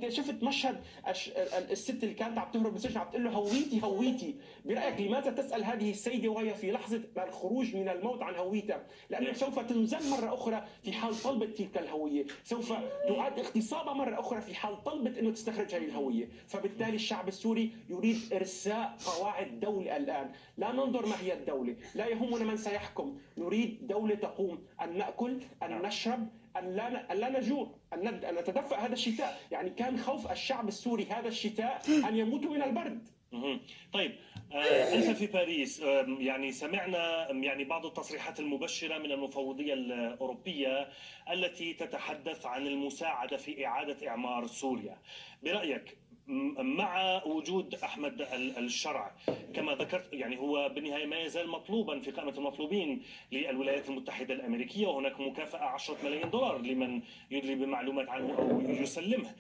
انت شفت مشهد الست اللي كانت عم تهرب من السجن عم تقول له هويتي هويتي. برايك لماذا تسال هذه السيده وهي في لحظه الخروج من الموت عن هويتها؟ لانه سوف تنزل مره اخرى في حال طلبت تلك الهويه، سوف تعاد اغتصابها مره اخرى في حال طلبت انه تستخرج هذه الهويه. فبالتالي الشعب السوري يريد ارساء قواعد دوله الان. لا ننظر ما هي الدوله، لا يهمنا من سيحكم، نريد دوله تقوم ان ناكل، ان نشرب، أن لا نجوع، أن نتدفأ هذا الشتاء. يعني كان خوف الشعب السوري هذا الشتاء أن يموتوا من البرد. طيب، أنت في باريس، يعني سمعنا يعني بعض التصريحات المبشرة من المفوضية الأوروبية التي تتحدث عن المساعدة في إعادة إعمار سوريا. برأيك مع وجود أحمد الشرع كما ذكرت، يعني هو بالنهاية ما يزال مطلوبا في قائمة المطلوبين للولايات المتحدة الأمريكية، وهناك مكافأة 10 ملايين دولار لمن يدلي بمعلومات عنه أو يسلمه.